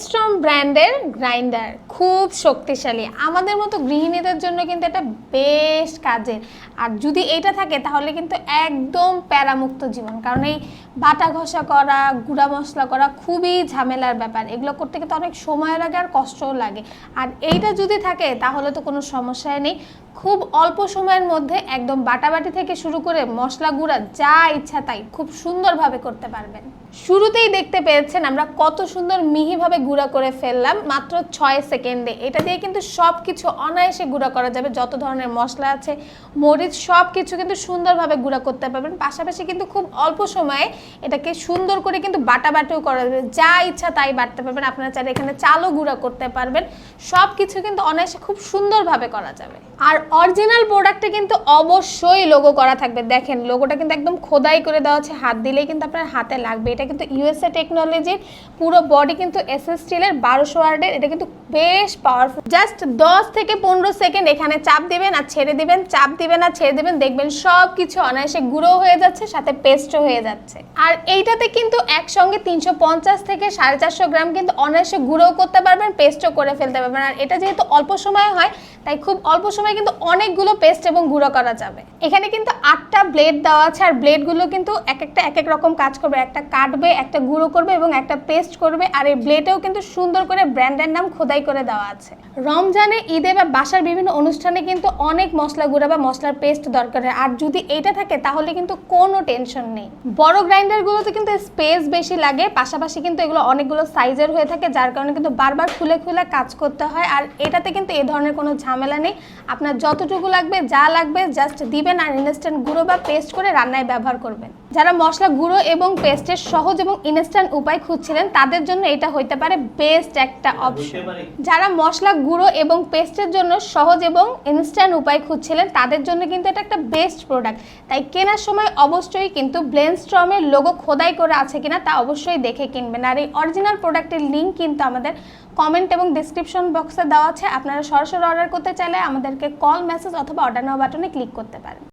ব্লেন্ডস্টর্ম ব্র্যান্ডের গ্রাইন্ডার খুব শক্তিশালী, আমাদের মতো গৃহিণীদের জন্য কিন্তু এটা বেশ কাজের। আর যদি এটা থাকে তাহলে কিন্তু একদম প্যারামুক্ত জীবন, কারণ এই বাটা ঘষা করা, গুঁড়া মশলা করা খুবই ঝামেলার ব্যাপার, এগুলো করতে কিন্তু অনেক সময় লাগে আর কষ্টও লাগে। আর এইটা যদি থাকে তাহলে তো কোনো সমস্যাই নেই, খুব অল্প সময়ের মধ্যে একদম বাটাবাটি থেকে শুরু করে মশলা গুঁড়া যা ইচ্ছা তাই খুব সুন্দরভাবে করতে পারবেন। শুরুতেই দেখতে পেয়েছেন আমরা কত সুন্দর মিহিভাবে গুঁড়া করে ফেললাম মাত্র 6 সেকেন্ডে। এটা দিয়ে কিন্তু সব কিছু অনায়াসে গুঁড়া করা যাবে, যত ধরনের মশলা আছে, মরিচ, সব কিছু কিন্তু সুন্দরভাবে গুঁড়া করতে পারবেন। পাশাপাশি কিন্তু খুব অল্প সময়ে এটাকে সুন্দর করে কিন্তু বাটাবাটিও করা যাবে, যা ইচ্ছা তাই বাটতে পারবেন। আপনারা চাইলে এখানে চালও গুঁড়া করতে পারবেন, সব কিছু কিন্তু অনায়াসে খুব সুন্দরভাবে করা যাবে। আর অরিজিনাল প্রোডাক্টে কিন্তু অবশ্যই লোগো করা থাকবে। দেখেন লোগোটা কিন্তু একদম খোদাই করে দেওয়া আছে, হাত দিলেই কিন্তু আপনার হাতে লাগবে। এটা কিন্তু ইউএসএ টেকনোলজির, পুরো বডি কিন্তু এসএস স্টিলের 1200 ওয়াটের। এটা কিন্তু বেশ পাওয়ারফুল। জাস্ট 10 থেকে 15 সেকেন্ড এখানে চাপ দিবেন আর ছেড়ে দিবেন, চাপ দিবেন আর ছেড়ে দিবেন, দেখবেন সব কিছু অনায়াসে গুঁড়ো হয়ে যাচ্ছে, সাথে পেস্টও হয়ে যাচ্ছে। আর এইটাতে কিন্তু একসঙ্গে 350 থেকে 450 গ্রাম কিন্তু অনায়াসে গুঁড়োও করতে পারবেন, পেস্টও করে ফেলতে পারবেন। আর এটা যেহেতু অল্প সময় হয় তাই খুব অল্প সময় কিন্তু অনেকগুলো পেস্ট এবং গুঁড়ো করা যাবে। এখানে কিন্তু 8টা ব্লেড দেওয়া আছে, আর ব্লেডগুলো কিন্তু এক একটা এক এক রকম কাজ করবে, একটা কাটবে, একটা গুঁড়ো করবে এবং একটা পেস্ট করবে। আর এই ব্লেডেও কিন্তু সুন্দর করে ব্র্যান্ডের নাম খোদাই করে দেওয়া আছে। রমজানে, ঈদে বা বাসার বিভিন্ন অনুষ্ঠানে কিন্তু অনেক মশলা গুঁড়া বা মশলার পেস্ট দরকার হয়, আর যদি এইটা থাকে তাহলে কিন্তু কোনো টেনশন নেই। বড় গ্রাইন্ডারগুলোতে কিন্তু স্পেস বেশি লাগে, পাশাপাশি কিন্তু এগুলো অনেকগুলো সাইজের হয়ে থাকে, যার কারণে কিন্তু বারবার খুলে খুলে কাজ করতে হয়। আর এটাতে কিন্তু এই ধরনের কোনো ঝামেলা নেই, আপনার যতটুকু লাগবে যা লাগবে জাস্ট দিবেন আর ইনস্ট্যান্ট গুঁড়ো বা পেস্ট করে রান্নায় ব্যবহার করবেন। যারা মশলা গুঁড়ো এবং পেস্টের সহজ এবং ইনস্ট্যান্ট উপায় খুঁজছিলেন তাদের জন্য এটা হইতে পারে বেস্ট একটা অপশন। যারা মশলা গুঁড়ো এবং পেস্টের জন্য সহজ এবং ইনস্ট্যান্ট উপায় খুঁজছিলেন তাদের জন্য কিন্তু এটা একটা বেস্ট প্রোডাক্ট। তাই কেনার সময় অবশ্যই কিন্তু ব্লেন্ডস্টর্মের লোগো খোদাই করে আছে কিনা তা অবশ্যই দেখে কিনবেন। আর এই অরিজিনাল প্রোডাক্টের লিঙ্ক কিন্তু আমাদের কমেন্ট এবং ডেসক্রিপশন বক্সে দেওয়া আছে। আপনারা সরাসরি অর্ডার করতে চাইলে আমাদেরকে কল, মেসেজ অথবা অর্ডার নাও বাটনে ক্লিক করতে পারেন।